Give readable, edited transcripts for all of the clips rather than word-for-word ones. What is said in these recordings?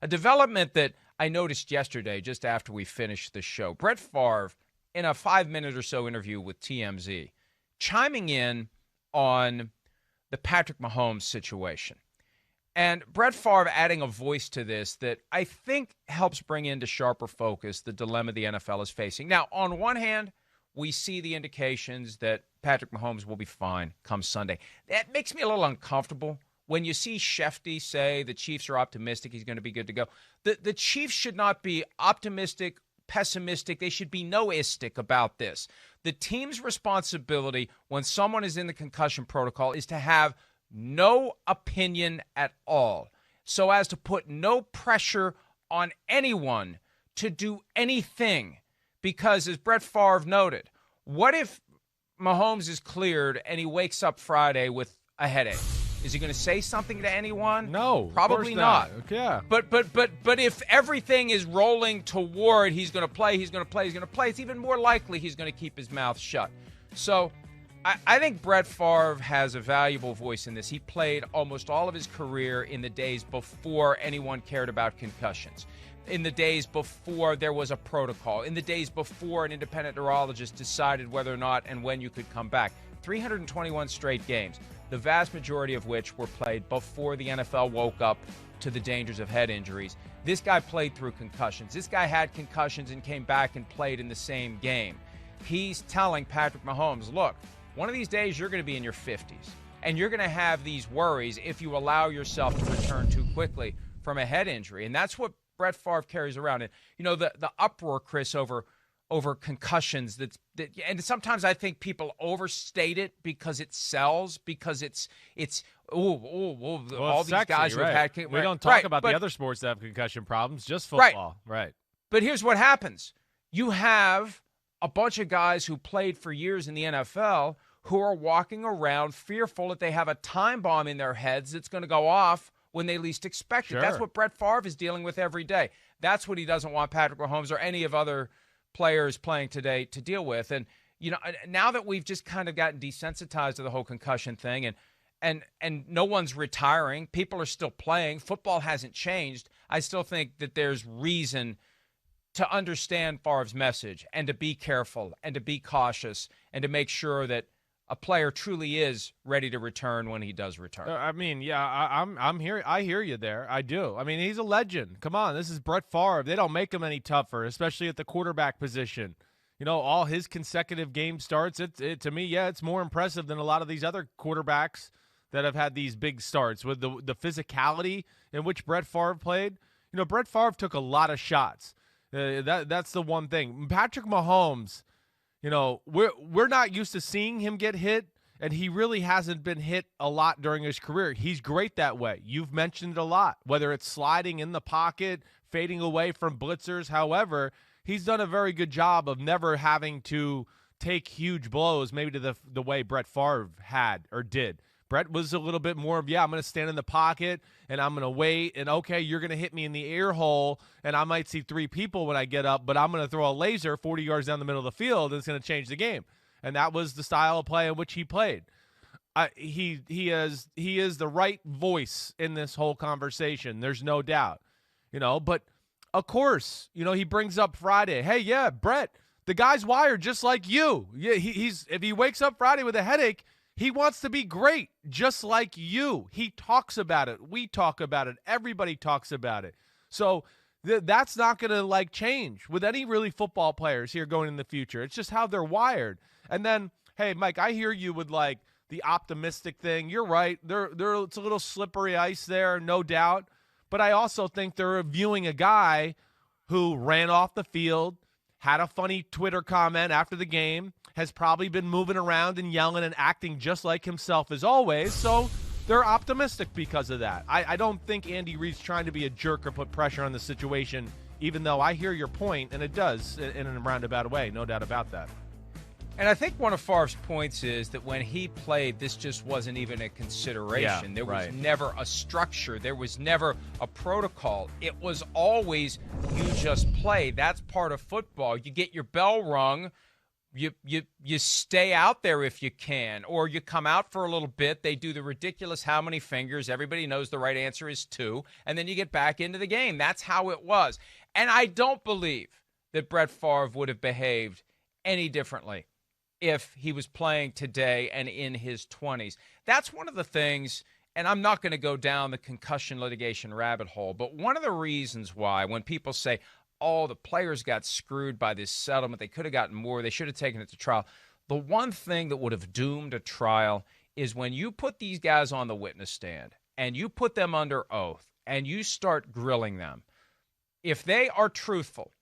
A development that I noticed yesterday just after we finished the show. Brett Favre, in a 5-minute or so interview with TMZ, chiming in on the Patrick Mahomes situation. And Brett Favre adding a voice to this that I think helps bring into sharper focus the dilemma the NFL is facing. Now, on one hand, we see the indications that Patrick Mahomes will be fine come Sunday. That makes me a little uncomfortable when you see Shefty say the Chiefs are optimistic he's going to be good to go. The Chiefs should not be optimistic, pessimistic. They should be noistic about this. The team's responsibility when someone is in the concussion protocol is to have no opinion at all, so as to put no pressure on anyone to do anything. Because, as Brett Favre noted, what if Mahomes is cleared and he wakes up Friday with a headache? Is he going to say something to anyone? No, probably not. Yeah. But if everything is rolling toward he's going to play, it's even more likely he's going to keep his mouth shut. So I think Brett Favre has a valuable voice in this. He played almost all of his career in the days before anyone cared about concussions, in the days before there was a protocol, in the days before an independent neurologist decided whether or not and when you could come back. 321 straight games, the vast majority of which were played before the NFL woke up to the dangers of head injuries. This guy played through concussions. This guy had concussions and came back and played in the same game. He's telling Patrick Mahomes, look, one of these days you're going to be in your 50s, and you're going to have these worries if you allow yourself to return too quickly from a head injury. And that's what Brett Favre carries around. And, you know, the uproar, Chris, over concussions, and sometimes I think people overstate it because it sells, because it's all these sexy, guys who have right. had we don't talk about the other sports that have concussion problems, just football. Right. But here's what happens. You have a bunch of guys who played for years in the NFL who are walking around fearful that they have a time bomb in their heads that's going to go off when they least expect it. Sure. That's what Brett Favre is dealing with every day. That's what he doesn't want Patrick Mahomes or any of other players playing today to deal with. And, you know, now that we've just kind of gotten desensitized to the whole concussion thing and no one's retiring, people are still playing, football hasn't changed, I still think that there's reason to understand Favre's message and to be careful and to be cautious and to make sure that a player truly is ready to return when he does return. I mean, yeah, I'm here. I hear you there. I do. I mean, he's a legend. Come on, this is Brett Favre. They don't make him any tougher, especially at the quarterback position. You know, all his consecutive game starts. To me, yeah, it's more impressive than a lot of these other quarterbacks that have had these big starts with the physicality in which Brett Favre played. You know, Brett Favre took a lot of shots. That's the one thing. Patrick Mahomes, you know, we're not used to seeing him get hit, and he really hasn't been hit a lot during his career. He's great that way. You've mentioned it a lot, whether it's sliding in the pocket, fading away from blitzers. However, he's done a very good job of never having to take huge blows, maybe to the way Brett Favre had or did. Brett was a little bit more of, yeah, I'm going to stand in the pocket, and I'm going to wait, and okay, you're going to hit me in the ear hole, and I might see 3 people when I get up, but I'm going to throw a laser 40 yards down the middle of the field, and it's going to change the game. And that was the style of play in which he played. He is the right voice in this whole conversation. There's no doubt, you know. But of course, you know, he brings up Friday. Hey, yeah, Brett, the guy's wired just like you. Yeah, he's if he wakes up Friday with a headache, he wants to be great, just like you. He talks about it. We talk about it. Everybody talks about it. So that's not going to, like, change with any really football players here going in the future. It's just how they're wired. And then, hey, Mike, I hear you with, like, the optimistic thing. You're right. It's a little slippery ice there, no doubt. But I also think they're viewing a guy who ran off the field, had a funny Twitter comment after the game, has probably been moving around and yelling and acting just like himself as always, so they're optimistic because of that. I don't think Andy Reid's trying to be a jerk or put pressure on the situation, even though I hear your point, and it does in a roundabout way, no doubt about that. And I think one of Favre's points is that when he played, this just wasn't even a consideration. Yeah, there was right. never a structure. There was never a protocol. It was always you just play. That's part of football. You get your bell rung you stay out there if you can, or you come out for a little bit. They do the ridiculous how many fingers. Everybody knows the right answer is 2, and then you get back into the game. That's how it was. And I don't believe that Brett Favre would have behaved any differently if he was playing today and in his 20s. That's one of the things, and I'm not going to go down the concussion litigation rabbit hole, but one of the reasons why when people say, oh, the players got screwed by this settlement, they could have gotten more, they should have taken it to trial. The one thing that would have doomed a trial is when you put these guys on the witness stand and you put them under oath and you start grilling them. If they are truthful,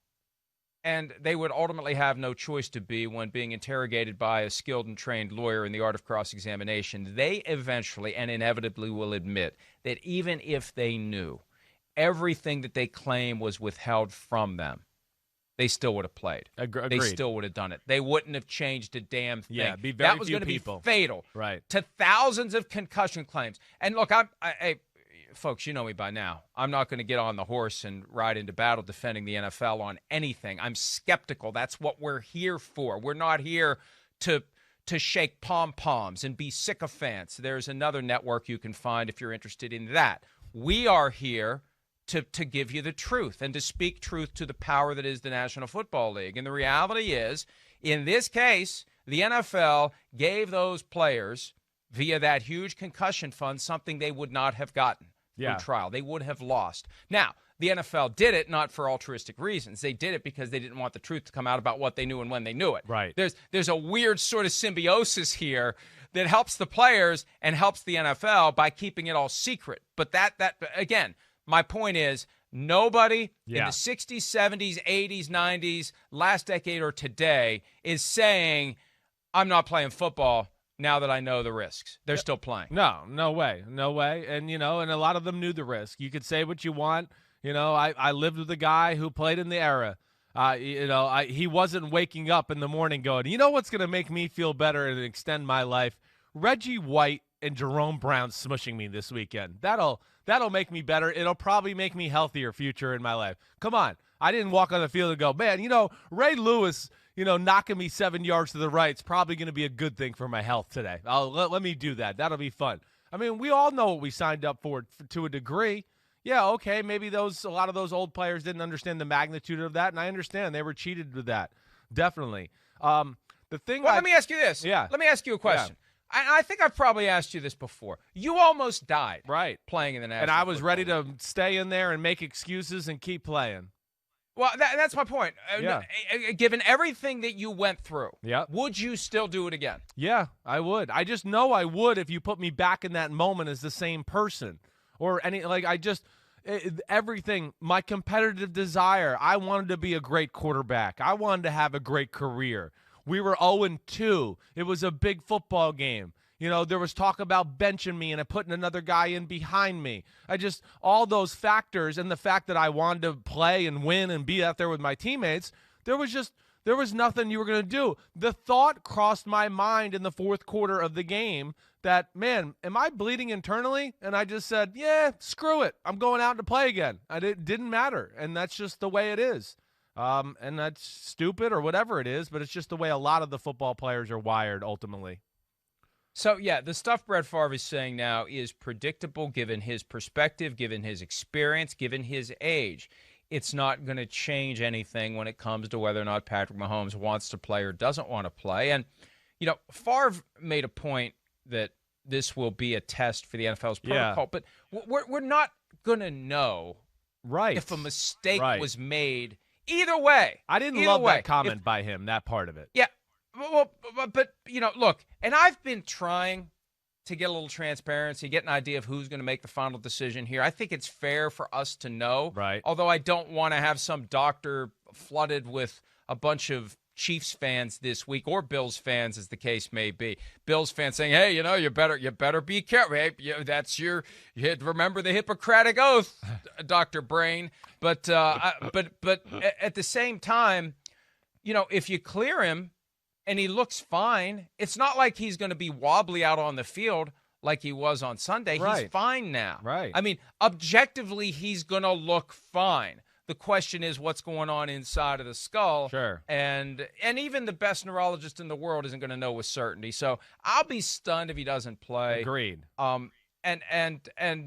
and they would ultimately have no choice to be when being interrogated by a skilled and trained lawyer in the art of cross-examination, they eventually and inevitably will admit that even if they knew everything that they claim was withheld from them, they still would have played. Agreed. They still would have done it. They wouldn't have changed a damn thing. Yeah, be very that was few going to be people. Fatal to thousands of concussion claims. And look, hey, folks, you know me by now. I'm not going to get on the horse and ride into battle defending the NFL on anything. I'm skeptical. That's what we're here for. We're not here to shake pom-poms and be sycophants. There's another network you can find if you're interested in that. We are here to give you the truth and to speak truth to the power that is the National Football League. And the reality is, in this case, the NFL gave those players, via that huge concussion fund, something they would not have gotten through trial. They would have lost. Now, the NFL did it not for altruistic reasons. They did it because they didn't want the truth to come out about what they knew and when they knew it. Right. There's a weird sort of symbiosis here that helps the players and helps the NFL by keeping it all secret. But that again, my point is, nobody in the 60s, 70s, 80s, 90s, last decade or today is saying, I'm not playing football now that I know the risks. They're still playing. No way. And, and a lot of them knew the risk. You could say what you want. I lived with a guy who played in the era. He wasn't waking up in the morning going, you know what's going to make me feel better and extend my life? Reggie White and Jerome Brown smushing me this weekend. That'll make me better. It'll probably make me healthier future in my life. Come on. I didn't walk on the field and go, man, Ray Lewis, knocking me 7 yards to the right is probably going to be a good thing for my health today. Let me do that. That'll be fun. I mean, we all know what we signed up for to a degree. Yeah, okay, maybe a lot of those old players didn't understand the magnitude of that, and I understand they were cheated with that. Definitely. Let me ask you this. Yeah. Let me ask you a question. Yeah. I think I've probably asked you this before. You almost died playing in the National And I was Football ready to stay in there and make excuses and keep playing. Well, that's my point. Given everything that you went through, would you still do it again? Yeah, I would. I just know I would if you put me back in that moment as the same person. Or everything, my competitive desire. I wanted to be a great quarterback. I wanted to have a great career. We were 0-2. It was a big football game. There was talk about benching me and putting another guy in behind me. All those factors and the fact that I wanted to play and win and be out there with my teammates, there was nothing you were going to do. The thought crossed my mind in the fourth quarter of the game that, man, am I bleeding internally? And I just said, yeah, screw it. I'm going out to play again. It didn't matter, and that's just the way it is. And that's stupid or whatever it is, but it's just the way a lot of the football players are wired ultimately. So, yeah, the stuff Brett Favre is saying now is predictable given his perspective, given his experience, given his age. It's not going to change anything when it comes to whether or not Patrick Mahomes wants to play or doesn't want to play. And, Favre made a point that this will be a test for the NFL's protocol, but we're not going to know if a mistake was made. Either way. I didn't love that comment by him, that part of it. Yeah. Well, but look, and I've been trying to get a little transparency, get an idea of who's going to make the final decision here. I think it's fair for us to know. Right. Although I don't want to have some doctor flooded with a bunch of Chiefs fans this week, or Bills fans, as the case may be. Bills fans saying, "Hey, you better be careful. Hey, you remember the Hippocratic Oath, Dr. Brain." But at the same time, if you clear him and he looks fine, it's not like he's going to be wobbly out on the field like he was on Sunday. He's fine now. Right. I mean, objectively, he's going to look fine. The question is what's going on inside of the skull. Sure. And even the best neurologist in the world isn't going to know with certainty. So I'll be stunned if he doesn't play. Agreed. And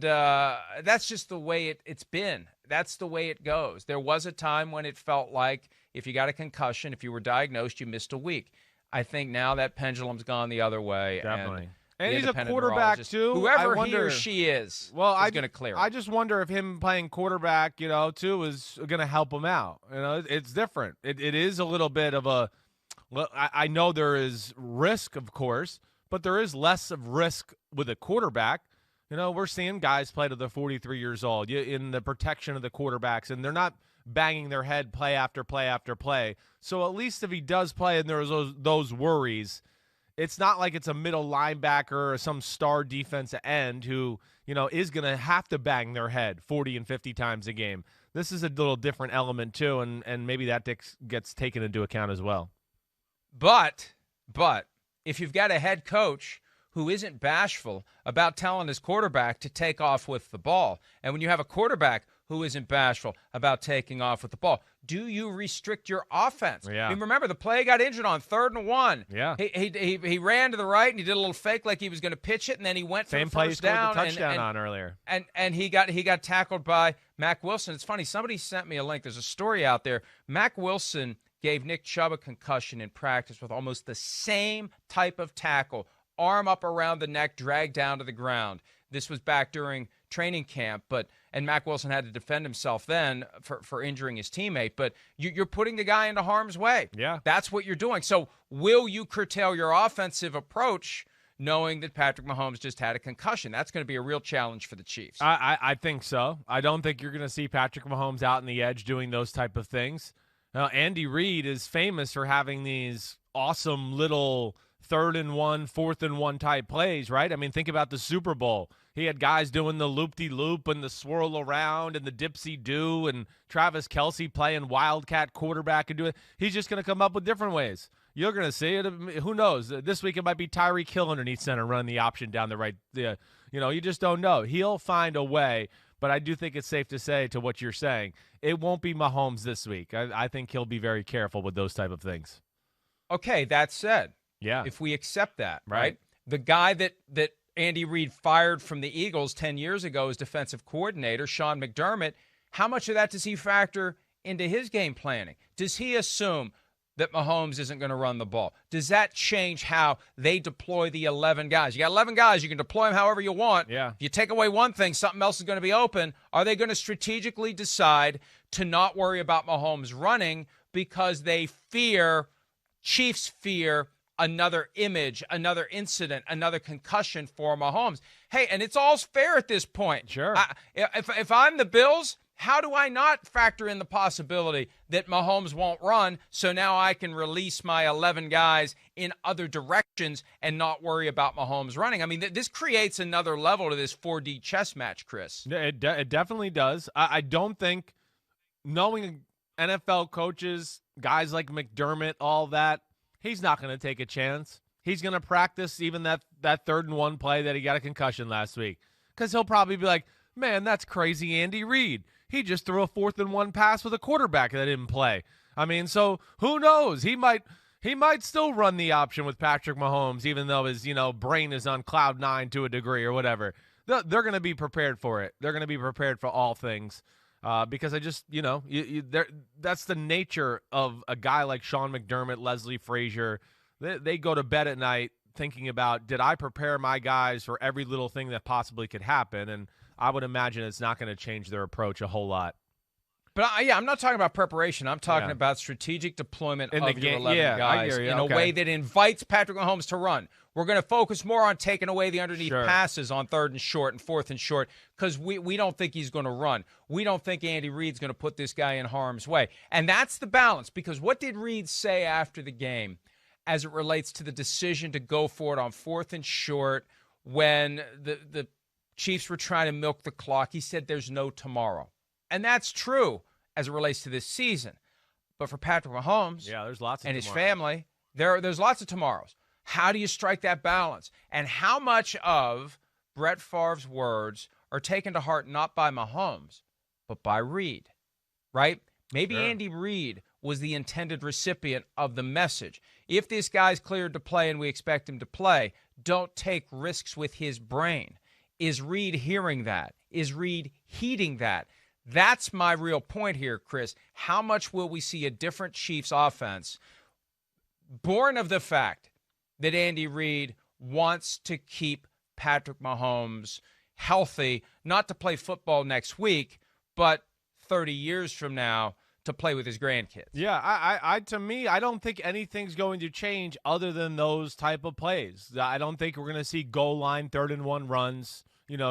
that's just the way it's been. That's the way it goes. There was a time when it felt like if you got a concussion, if you were diagnosed, you missed a week. I think now that pendulum's gone the other way. Definitely. And he's a quarterback, too. Whoever he or she is going to clear. I just wonder if him playing quarterback, too, is going to help him out. It's different. It is a little bit of a – I know there is risk, of course, but there is less of risk with a quarterback. We're seeing guys play to they're 43 years old in the protection of the quarterbacks, and they're not banging their head play after play after play. So at least if he does play and there's those worries – it's not like it's a middle linebacker or some star defensive end who, is going to have to bang their head 40 and 50 times a game. This is a little different element, too, and maybe that gets taken into account as well. But if you've got a head coach who isn't bashful about telling his quarterback to take off with the ball, and when you have a quarterback who isn't bashful about taking off with the ball, do you restrict your offense? Yeah. I mean, remember, the play got injured on 3rd and 1. Yeah. He ran to the right, and he did a little fake like he was going to pitch it, and then he went for the first down. Same play he scored the touchdown on earlier. And he got tackled by Mack Wilson. It's funny, somebody sent me a link. There's a story out there. Mack Wilson gave Nick Chubb a concussion in practice with almost the same type of tackle, arm up around the neck, dragged down to the ground. This was back during training camp, and Mack Wilson had to defend himself then for injuring his teammate. But you're putting the guy into harm's way. Yeah. That's what you're doing. So will you curtail your offensive approach knowing that Patrick Mahomes just had a concussion? That's going to be a real challenge for the Chiefs. I think so. I don't think you're going to see Patrick Mahomes out in the edge doing those type of things. Now, Andy Reid is famous for having these awesome little 3rd and 1, 4th and 1 type plays, right? I mean, think about the Super Bowl. He had guys doing the loop-de-loop and the swirl around and the dipsy-do, and Travis Kelce playing wildcat quarterback and doing. He's just going to come up with different ways. You're going to see it. Who knows? This week it might be Tyreek Hill underneath center running the option down the right. You just don't know. He'll find a way, but I do think it's safe to say, to what you're saying, it won't be Mahomes this week. I think he'll be very careful with those type of things. Okay, that said, yeah, if we accept that, right? The guy that Andy Reid fired from the Eagles 10 years ago as defensive coordinator, Sean McDermott, how much of that does he factor into his game planning? Does he assume that Mahomes isn't going to run the ball? Does that change how they deploy the 11 guys? You got 11 guys. You can deploy them however you want. Yeah. If you take away one thing, something else is going to be open. Are they going to strategically decide to not worry about Mahomes running because they Chiefs fear another image, another incident, another concussion for Mahomes? Hey, and it's all fair at this point. Sure. If I'm the Bills, how do I not factor in the possibility that Mahomes won't run, so now I can release my 11 guys in other directions and not worry about Mahomes running? I mean, this creates another level to this 4D chess match, Chris. It definitely does. I don't think, knowing NFL coaches, guys like McDermott, all that, he's not going to take a chance. He's going to practice even that 3rd and 1 play that he got a concussion last week, because he'll probably be like, man, that's crazy Andy Reid. He just threw a 4th and 1 pass with a quarterback that didn't play. I mean, so who knows? He might still run the option with Patrick Mahomes, even though his brain is on cloud 9 to a degree or whatever. They're going to be prepared for it. They're going to be prepared for all things. Because I just, that's the nature of a guy like Sean McDermott, Leslie Frazier. They go to bed at night thinking about, did I prepare my guys for every little thing that possibly could happen? And I would imagine it's not going to change their approach a whole lot. But I'm not talking about preparation. I'm talking about strategic deployment of your 11 guys in a way that invites Patrick Mahomes to run. We're going to focus more on taking away the underneath passes on 3rd and short and 4th and short, because we don't think he's going to run. We don't think Andy Reid's going to put this guy in harm's way. And that's the balance, because what did Reid say after the game as it relates to the decision to go for it on 4th and short when the Chiefs were trying to milk the clock? He said there's no tomorrow. And that's true as it relates to this season. But for Patrick Mahomes there's lots of and his tomorrows. family, there's lots of tomorrows. How do you strike that balance? And how much of Brett Favre's words are taken to heart not by Mahomes, but by Reid? right? Maybe Sure. Andy Reid was the intended recipient of the message. If this guy's cleared to play and we expect him to play, don't take risks with his brain. Is Reid hearing that? Is Reid heeding that? That's my real point here, Chris. How much will we see a different Chiefs offense born of the fact that Andy Reid wants to keep Patrick Mahomes healthy, not to play football next week, but 30 years from now to play with his grandkids? Yeah, to me, I don't think anything's going to change other than those type of plays. I don't think we're going to see goal line 3rd-and-1 runs,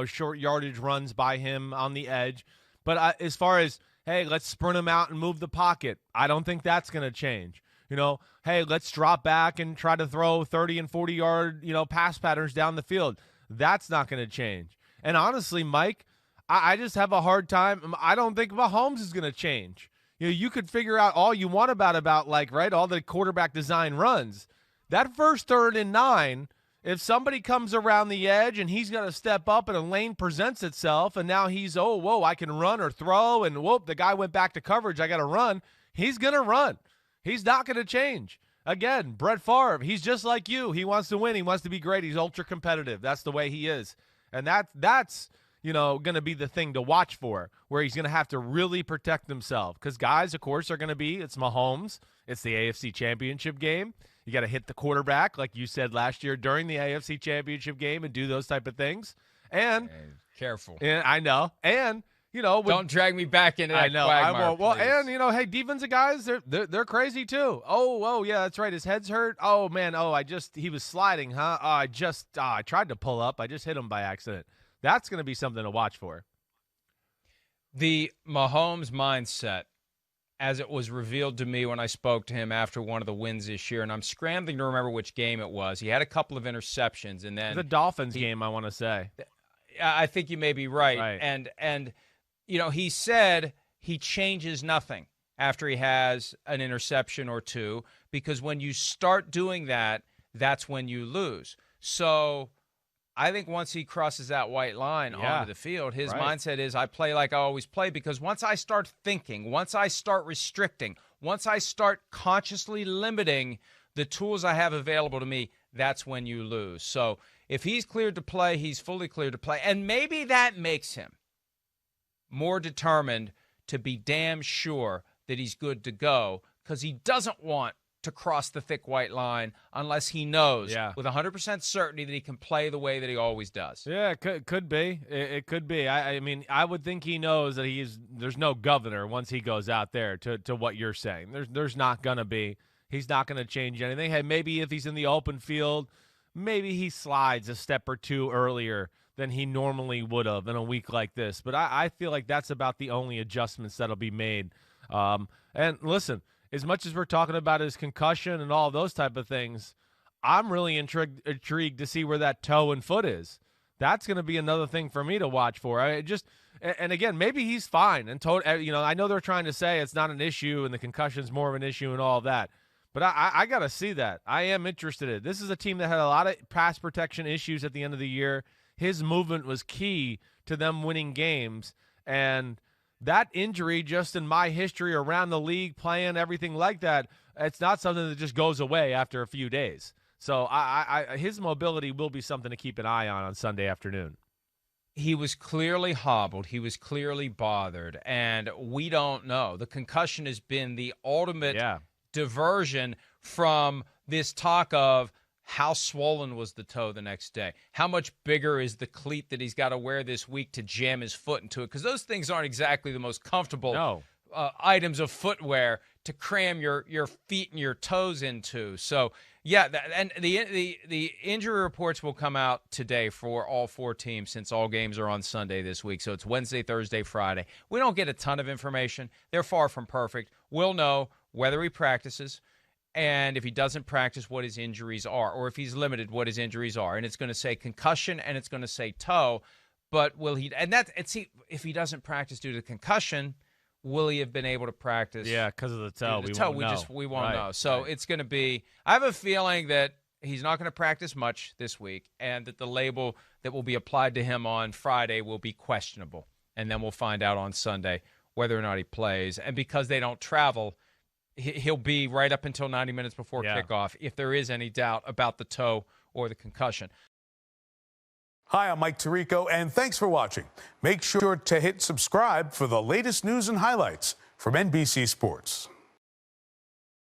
short yardage runs by him on the edge. But as far as, hey, let's sprint him out and move the pocket, I don't think that's going to change. Hey, let's drop back and try to throw 30 and 40-yard, pass patterns down the field. That's not going to change. And honestly, Mike, I just have a hard time. I don't think Mahomes is going to change. You could figure out all you want about all the quarterback design runs. That first 3rd and 9, if somebody comes around the edge and he's going to step up and a lane presents itself and now he's, I can run or throw, and the guy went back to coverage, I got to run. He's going to run. He's not going to change. Again, Brett Favre, he's just like you. He wants to win. He wants to be great. He's ultra competitive. That's the way he is. And that's going to be the thing to watch for, where he's going to have to really protect himself. Because guys, of course, are going to it's Mahomes. It's the AFC Championship game. You got to hit the quarterback, like you said last year during the AFC Championship game, and do those type of things. And careful. And I know. And don't drag me back into that. I know. Quagmire, I won't. Well, please. and hey, defensive guys, they're crazy too. Oh, yeah, that's right. His head's hurt. Oh man. He was sliding, huh? I tried to pull up. I just hit him by accident. That's going to be something to watch for. The Mahomes mindset, as it was revealed to me when I spoke to him after one of the wins this year, and I'm scrambling to remember which game it was. He had a couple of interceptions, and then the Dolphins game, I want to say. I think you may be right. Right. And he said he changes nothing after he has an interception or two, because when you start doing that, that's when you lose. So I think once he crosses that white line onto the field, his mindset is, I play like I always play, because once I start thinking, once I start restricting, once I start consciously limiting the tools I have available to me, that's when you lose. So if he's cleared to play, he's fully cleared to play. And maybe that makes him more determined to be damn sure that he's good to go, because he doesn't want to cross the thick white line unless he knows with 100% certainty that he can play the way that he always does. Yeah, it could be. It could be. I mean, I would think he knows that there's no governor once he goes out there to what you're saying. There's not going to be. He's not going to change anything. Hey, maybe if he's in the open field, maybe he slides a step or two earlier than he normally would have in a week like this. But I feel like that's about the only adjustments that'll be made. And listen, as much as we're talking about his concussion and all those type of things, I'm really intrigued to see where that toe and foot is. That's going to be another thing for me to watch for. And again, maybe he's fine. And I know they're trying to say it's not an issue and the concussion's more of an issue and all of that. But I got to see that. I am interested in it. This is a team that had a lot of pass protection issues at the end of the year. His movement was key to them winning games. And that injury, just in my history around the league, playing, everything like that, it's not something that just goes away after a few days. So his mobility will be something to keep an eye on Sunday afternoon. He was clearly hobbled. He was clearly bothered. And we don't know. The concussion has been the ultimate diversion from this talk of how swollen was the toe the next day? How much bigger is the cleat that he's got to wear this week to jam his foot into it? Because those things aren't exactly the most comfortable items of footwear to cram your feet and your toes into. So, and the injury reports will come out today for all four teams, since all games are on Sunday this week. So it's Wednesday, Thursday, Friday. We don't get a ton of information. They're far from perfect. We'll know whether he practices, and if he doesn't practice, what his injuries are, or if he's limited, what his injuries are. And it's going to say concussion and it's going to say toe. But will he? And if he doesn't practice due to concussion, will he have been able to practice? Yeah, because of the toe. We won't know. So it's going to be. I have a feeling that he's not going to practice much this week, and that the label that will be applied to him on Friday will be questionable. And then we'll find out on Sunday whether or not he plays. And because they don't travel, he'll be right up until 90 minutes before kickoff if there is any doubt about the toe or the concussion. Hi, I'm Mike Tirico, and thanks for watching. Make sure to hit subscribe for the latest news and highlights from NBC Sports.